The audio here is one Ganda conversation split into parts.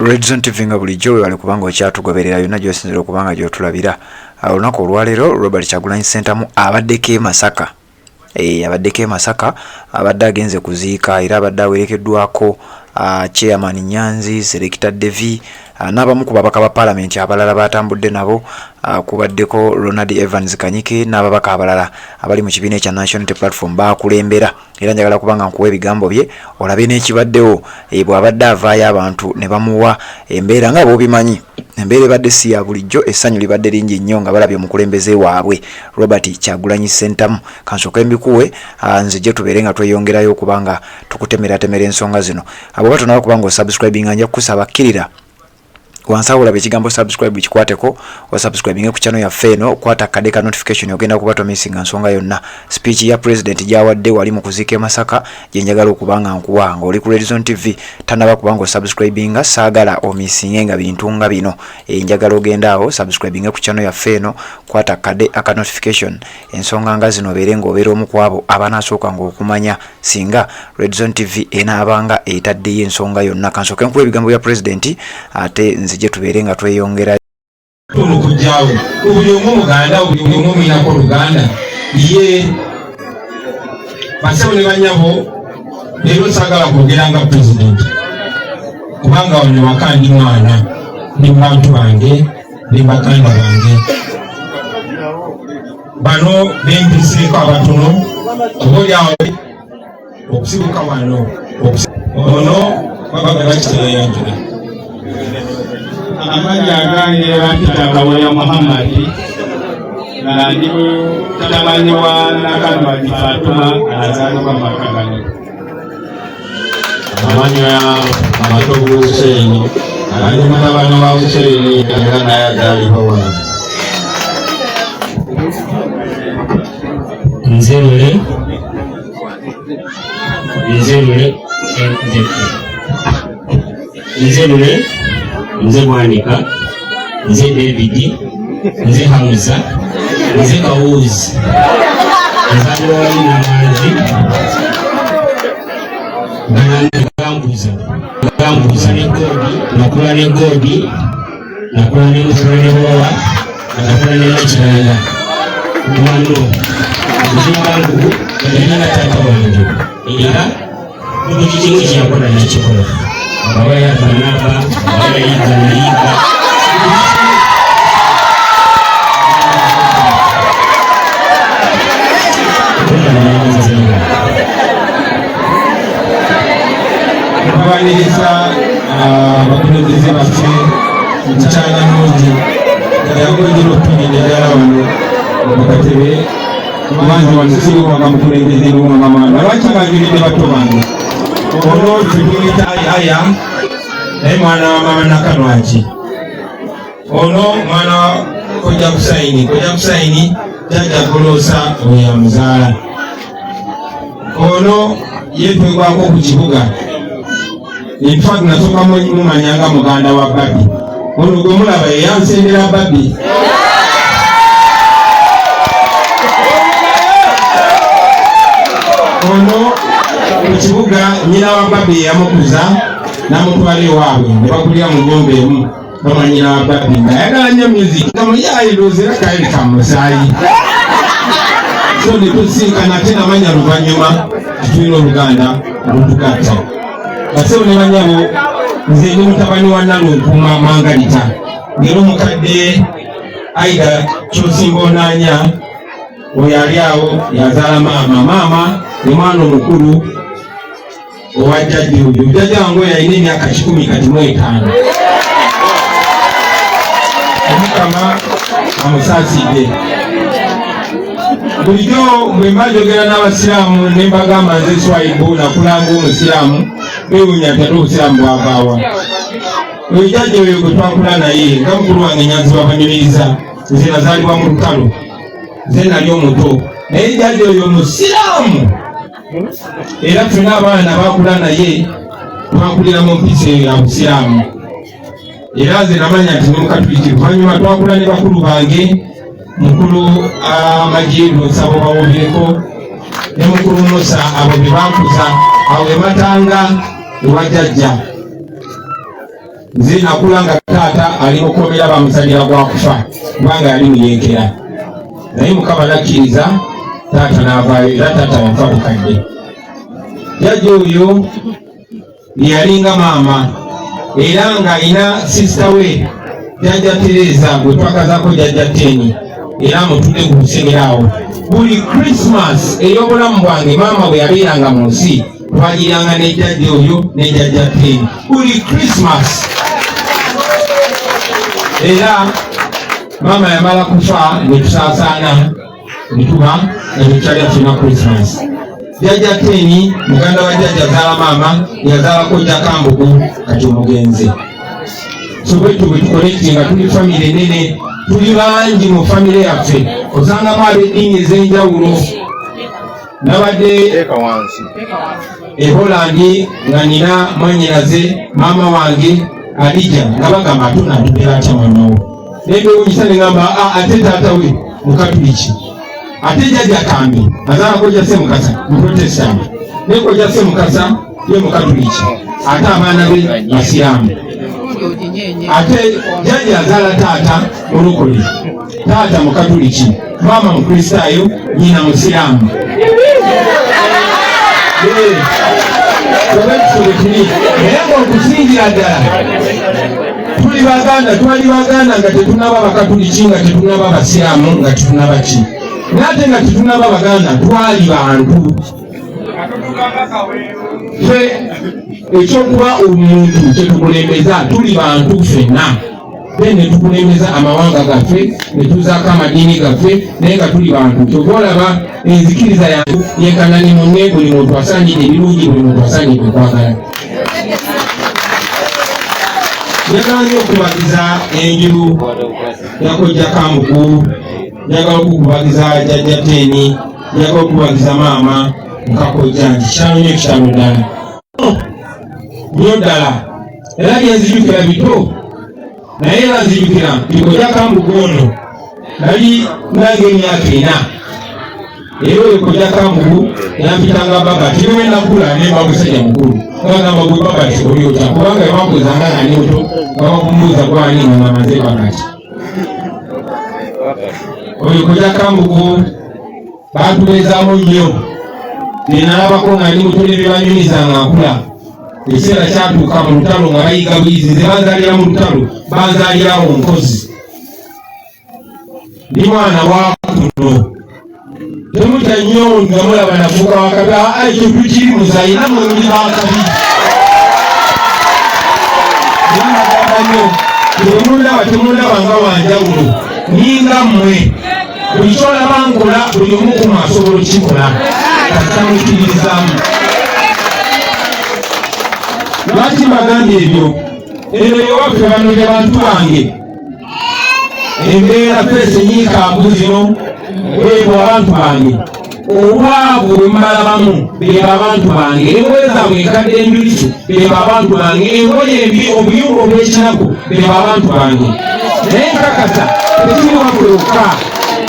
Red Zone TV nga bulijjo wali kubanga okyatugoberera yonna gy'osinzira okubanga gy'otulabira. Olunaku olwaleero Robert Kyagulanyi Ssentamu abaddeko e Masaka. Abaddeko e Masaka abadde agenze kuziika era abadde awerekeddwako Chairman Nyanzi, Selector Devi n'abamu ku babaka ba Parliament abalala batambudde nabo kubaddeko Ronald Evans Kanyike n'ababaka abalala abali mu kibiina ekya National Unity Platform bakulembera. Era njagala kubanga nkuwa ebigambo bye olabe n'ekibaddewo bw'abadde avaayo abantu ne bamuwa embeera nga bw'obimanyi. Embeera ebadde si ya bulijjo, essanyu libadde lingi nnyo nga balabye omukulembeze waabwe Robert Kyagulanyi Ssentamu. Kansooke mbikuwe nzije tubeere nga tweyongerayo okubanga tukutemeratemera ensonga zino. Abo batonaba kubanga osubscribinga nja kukusabakkirira wansawo olabe ekigambo subscribe kikwateko o subscribing ku channel yaffe eno kwata kadeka notification ogenda kuba missing nsonga yonna. Speech ya president gyawadde wali mu kuziika e Masaka gye njagala okubanga nkuwa nga oli ku Red Zone TV tanaba kubanga subscribinga saagala omissinge nga bintu nga bino. Njagala ogenda awo subscribing ku channel yaffe eno kwata kadeka notification ensonga nga zino beere ng'obeera omu ku abo abanasooka ng'okumanya singa Red Zone TV enaabanga etaddeyo ensonga yonna. Kansooke nkuwa ebigambo bya president ate nzije tubeere nga tweyongera kujjawo buli omu Muganda buli omu mwinako Luganda ye basebo ne banyabo leero saagala kwogera nga president kubanga wano waka ndi mwana ne bantu bange ne baganda bange bano bempiseeko abatono obaolyawo okusibuka wano ono babaga bakiteyanjula amanya agange bapita Kawoya Muhammad na ndi mutabani wa Nakalwadi Fatuma azaalibwa Makagano. Amanya Amatovu Hussein ali mutabani wa Hussein era naye azaalibwa wano. Nze Mwanika, nze David, nze Hamza, nze Kawuzi, nzalibwa wali Namazi, Gambuza ne Godi, nakula ne Godi, nakula ne Musolewa, nakula ne Nakiranga. Wano, nze Bangu, era na taata wange. Era, buli kimu kyakola nakikola. Abaya Zanaba, Abaya Zanaika. Kubaniriza abakulembeze baffe mukyala mungi yagonjera okutugendera wano mu katebe kubanga wano siwaka mukulembeze n'omwamamanda lwaki banjulidde bato bange ono tugiyita aya naye mwana wa mama Nakalwaki ono mwana Kojja Kusaini jjajja Golosa oyo yamuzaala ono yeetwegwako ku kibuga infact nasooka mumanyanga muganda wa Babi ono gwe mulaba yeyansendera Babi ono ku kibuga nyina wa Babi yamukuza n'amutwala ewaabwe ne bakulira mu nnyumba emu bamanyina wa Babi nga ayagala nnyo music nga muyayiroozera kaali ka musaayi so ne tusinkana ate namanya luvannyuma tutulina Oluganda olutugatta. Basebo ne banyabo nze ndi mutabani wa Nalunkuuma Mangalita ngero omukadde Aida Kyosimba Onaanya oyo ali awo yazaala maama ne mwana omukulu owa jjajja oyo. Jjajja wange oyo alina emyaka 10 kati mu 5. Omukama amusaasidde. Bulijjo bwe mba njogera n'abasiraamu ne mbagamba nze Swaibu nakulanga omusiraamu beewuunya tate obusiraamu bwavaawa. Oyo jjajja oyo gwe twakula naye nga mukulu wange Nyanzi wabanyumiriza nze nazaalibwa mu Lukalo nze nali omuto naye jjajja oyo musiraamu era ffenna abaana bakula naye twakulira mu mpisa ya busiraamu era nze namanya nti ne mukatuliki luvannyuma twakula ne bakulu bange mukulu Majibu Nsabo bawobyeko ne mukulu Musa abo be bakuza awo be Matanga ewa jjajja nze nakulanga taata ali mukomera bamusalira gwa kufa kubanga ali muyenkera naye Mukama nakkiriza taata n'avaayo era taata yafa bukadde. Jjajja oyo yalinga maama era ng'alina sisita we Jjajja Tereza gwe twakazaako Jjajja Teni era mutudde ku lusemeraawo. Buli Christmas ey'obulamu bwange maama bwe yabeeranga mu nsi twaliranga ne Jjajja oyo ne Jjajja Teni buli Christmas. Era maama yamala kufa ne tusaasaana ne tuba ebikyalya tuna Christmas. Jjajja Teni muganda wa Jjajja azaala maama yazaalako Jakambugu kati omugenzi. So bwetu bwe tukolekti nga tuli famire nene tuli bangi mu famire yaffe osangamu ab'eddiini ez'enjawulo. Nabadde e Holland nga nina mwannyinaze maama wange Alija nga bagamba tunatubera atya mwanawo nebewunyisa ne ngamba ate taata we Mukatuliki ate Jjajja Kambi azaalako Jjase Mukasa Muprotestant ne ko Jjase Mukasa ye Mukatuliki ate abaana be Basiraamu. Ate Jjajja azaala taata Mulokole taata Mukatuliki maama Mukristaayo nnyina Musiraamu. Naye ng'okusingira ddala tuli Baganda twali Baganda nga tetunaba Bakatuliki nga tetunaba Basiraamu nga tetunaba ki nate nga tetunaba Baganda twali bantu. Ffe ekyokuba omuntu kyetukulembeza tuli bantu ffenna ne tukulembeza amawanga gaffe ne tuzaako amadiini gaffe naye nga tuli bantu. Kyova olaba enzikiriza yange yenkana ne munne buli muntu asaanidde ebirungi buli muntu asaanidde okwagala. Njagala nnyo okubagiza enjulu yako Jakambugu, njagala okukubagiza Jjajja Teni, njagala okubagiza maama Mukakojja nti kyalo nnyo kitalo ddala nnyo ddala era byenzijukira bito naye era nzijukira nti Jakambugu ono nali nange emyaka 4 era oyo Jakambugu yampitanga baba tiriwe nakula ne musajja mukulu ngagamba gwe baba oli otya kubanga bambuuzanga nga ni oto nga bakumbuuza gwani nga namaze bakati. Oyo Jakambugu batubeezaamu nnyo nenalabako nga ndi muto ne bebanyumizanga nkula. Ekiseera kyatuuka mu lutalo nga bayiga buyizi nze banzaalira mu lutalo banzaalirawo nkozi ndi mwana wa kuno. Temutya nnyo nga mulaba nafuuka wakabi ekintu kiri muzayina muli bakabi nagamba nnyo temundaba nga wanjawulo ninga mmwe buli kyolaba nkola buli omu kumu asobola okikola katamukiririzaamu. Lwaki mbagambye ebyo? Eno ewaffe bano gye bantu bange embeera fesi enyiikaavu zino bwebo abantu bange obwavu bwe mbalabamu beba abantu bange engoye zaabwe enkadde embilisu beba abantu bange engoye embi obuyungu obw'ekinaku beba abantu bange. Naye nkakasa tekiri waffe wokka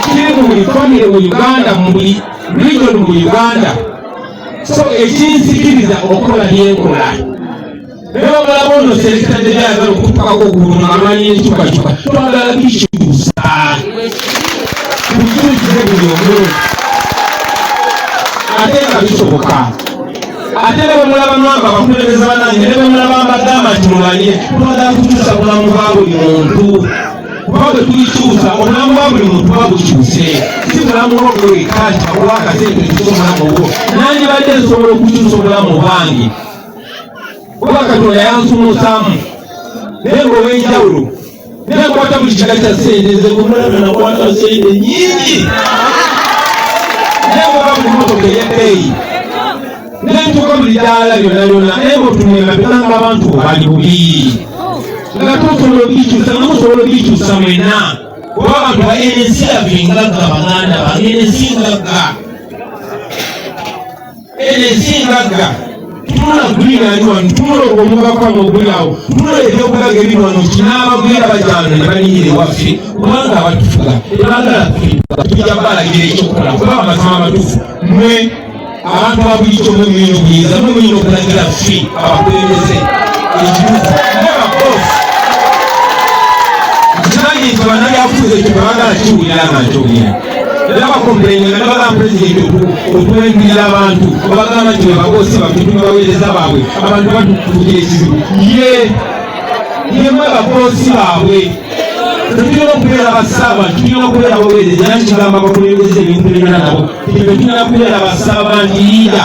kiri mu buli famire mu Uganda mu buli region mu Uganda. So ekinsikiriza okukola byenkola naye obalaba ono selekita gyayagala okutupakako okugulu nga amanyi enkyukakyuka twagala bikyusa bukyusize buli omu ate nga bisoboka. Ate ne bwemulaba mwamba abakulembeza banange ne bwemulaba mbagamba nti mulwanye twagala kukyusa bulamu bwa buli muntu kuba bwe tulikyusa obulamu bwa buli muntu buba bukyuse si bulamu bwo wekka nti akuwa akasente tusa obulamu obwo nandibadde nsobola okukyusa obulamu bwange kuba Katonda yansumusaamu naye ng'ow'enjawulo naye nkwata buli kika kya sente nze kumulaba nakwata sente nyingi naye ngoba buli motoka ey'ebbeeyi naye ntuuka buli ddaala lyonna lyonna naye ng'otunula bitanga abantu bali bubi nga tusobola obikyusa nga musobola obikyusa mwenna kuba abantu ba NNC yaffe ngagga baganda ba NNC ngagga NNC ngagga. Tunula green ali wano tunula omugakwana oguli awo tunula ebyokulaga ebiri wano kinaabagwira bajano ne balinyira ewaffe kubanga abatufuga tebagala tujja balagira ekyokukola kuba amazima amatuufu mmwe abantu babulikyo mwe mulina okuyiza mwe mulina okulagira ffe abakulembeze ekibuga naye bakosi ekyo twagala kiwulira abantu olina era bakomplaininga ne bagamba pulezidenti otulengirira abantu babagamba nti bebagosi baffe baweereza baabwe abantu batukugira ekizibu ye mwe bagosi baabwe tetulina okubeera basaaba tulina okubeera baweereza era nkigamba bakulembeza ebintu ebirala nabo tetulina kubeera basaaba nti liida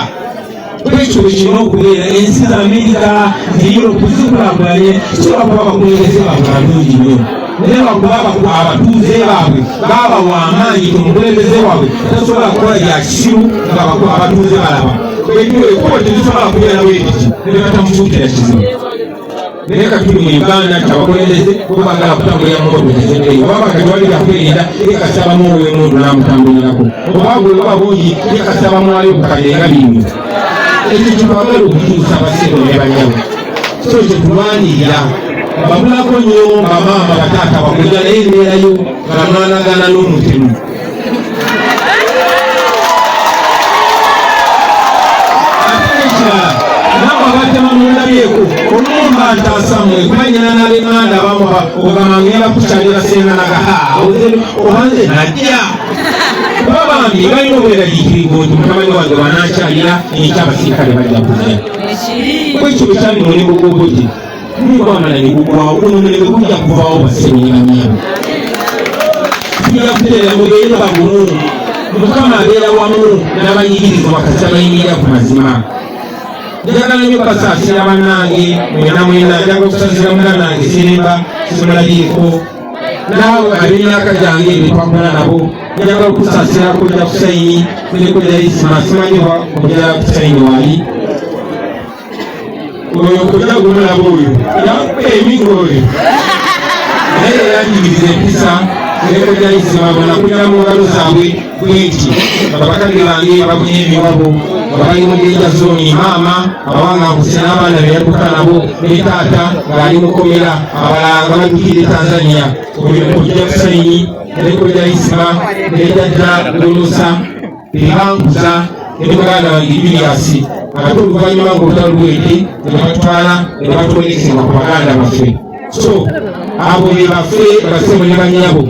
ekyo bekirina okubeera ensi za Amerika ziyuropu zikulaakulanye kisobola kuba bakulembeze baabwe balungi nnyo naye bakuba abatuuze baabwe baaba w'amaanyi omukulembeze waabwe tasobola kukola bya kisiru nga abatuuze balaba ekkubo tezisobola kubeera bwekiti ne batamufuukira kizibu naye katuli mu Uganda abakulembeze bo bagala kutambulira mu moto ezeeyo oba bakatwali byakwerinda yekasabamu owemundu n'amutambulirako oba gwe oba bungi yekasabamu ali okukadenga bingi ekyo kyebagala okutuusa abasingo ne banyawo so kyetulwanirira babulako nnyo bamaama bataata bakuja naye embeerayo nga mwanagana n'omutemu ate ekirala nabo batema mundabyeko olumba ntasamwe kumanyina n'abemanda abamu ogamba ngenda kukyalira senganaga obanze najja kuba bambi balina obweraliikirivu nti mutabani wange banakyalira ekyabasirikale bajja kujja kwekyo bekyali mulimu gw'oboti nikwamala negugwawo guno mulimu gujja kuvaawo basenyiganyabo tujja kuteera mubeere bagumu mukama abeera wamu n'abanyigiriza bakasa bayimirira ku mazima njagala nnyo basaasira bannange mwena njagala okusaasira munanange Siremba simulabyeko naawe ab'emyaka gyange ebitwakola nabo njagala okusaasira kujja kusayini nekujja isima simanyibwa okujja kusayini wali oyo kujja gumulaba oyo emingo oyo naye yanjigiriza empisa nekujja isima bona kujja mu ngalo zaabwe bwenti abakadde bange bafunye ebiwabo abali mu Danger Zone maama abawanga nkusena abaana beyaluka nabo ne taata ng'ali mukomera abalala nga bajjukire Tanzania okujja kusayini nekujja isima nejjajja gulusa bebankuza ne muganda wange Julius ate oluvannyuma ng'olutalo lwete ne batwala ne batwolekera ku baganda baffe so abo bebaffe basebo ne bannyabo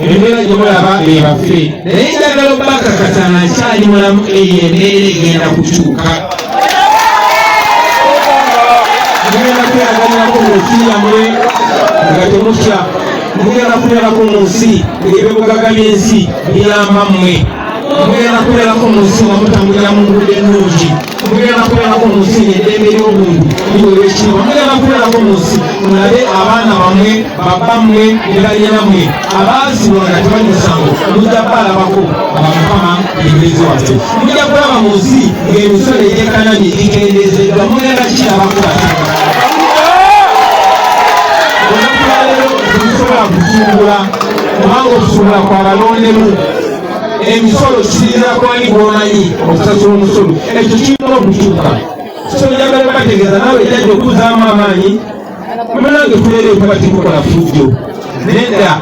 embeera gye mulaba bebaffe naye njagala obbakakasana nkyali mulamu eyo embeera egenda kukyuka mugenda kweraganirako mu nsi yammwe nga temutya mugenda kubeerako mu nsi ebibugaga by'ensi biyamba mmwe mugenda kubeerako mu nsi nga mutambulira mu nguudo ennungi mugenda kubeerako mu nsi eddembe ly'obuntu liweebwa ekitiibwa mugenda kubeerako mu nsi mulabe abaana bammwe babbammwe ne banyinammwe abaazibwa nga tebali musango mujja balabako nga Mukama yemulezi waffe mujja kulaba mu nsi ng'emisolo egyekanamye gikendeezeddwa mugenda kirabako olwakubaleero tetusobola kusuubula kubanga okusuubula kwabalondemu emisolo kirina kwani gwomanyi okusasula omusolo ekyo kirina okukyuka so njagala bategeeza nawe ejjajja okuzaamu amaanyi mumanange tubeere kuba tekukola fujjo nedda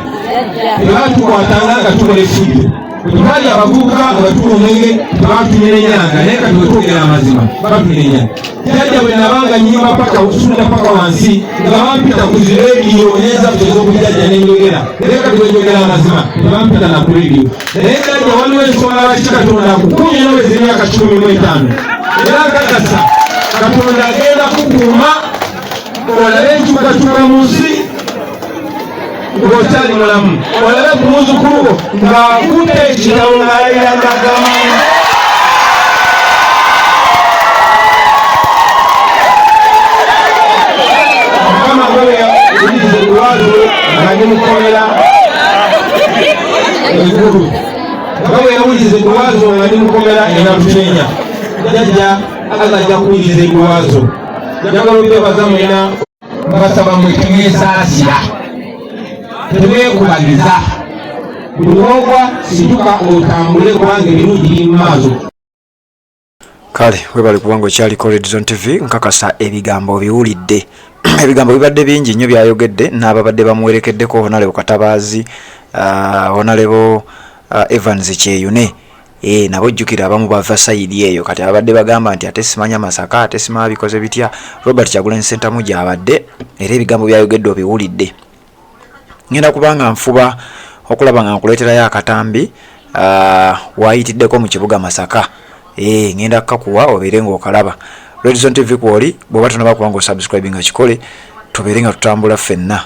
tebatukwatanga nga tukola efujjo twali abavubuka nga tuwa omwenge tebatunenenyanga naye kati wetwogera amazima batunenya jjajja bwe nabanga nyimba paka osunda paka wansi nga bampita ku zireediyo nenzabto ez'okujjajja nenjogera naye kati wenjogera amazima tebampita na ku reediyo naye jjajja waliwo ensonga lwaki katonda akukumye noweza emyaka 15 era kakasa katonda agenda kukuuma olabe enkyukakyuka mu nsi ng'okyali mulamu olabe ku muzzukulu wo ng'akutte ekitabo ng'ayirandagamu mukama gwe yawulize eddwaliro ng'ali mukomera eggulu nga bwe yawulize eddwaliro ng'ali mukomera enatuteenya jjajja agajja kuwuliza eddwaliro njagala obeebaza mwena mbasaba mwe temwesaasira tebekubagiza buli wogwa situka otambule kubanga ebirungi biri mu maaso kale webali kubanga okyaliko Red Zone TV nkakasa ebigambo biwulidde ebigambo bibadde bingi nnyo byayogedde n'ababadde bamuwerekeddeko Honorable Katabaazi Honorable Evans Kyeyune nabo jjukira abamu bava sayidi eyo kati abadde bagamba nti ate simanya Masaka ate simanya bikoze bitya Robert Kyagulanyi Ssentamu gy'abadde era ebigambo byayogedde obiwulidde ngenda kubanga nfuba okulaba nga nkuleeterayo akatambi wayitiddeko mu kibuga Masaka. Ngenda kukakuwa obeere ng'okalaba. Red Zone TV kwoli bw'oba tonaba kubanga osubscribe nga kikole tubeere nga tutambula ffenna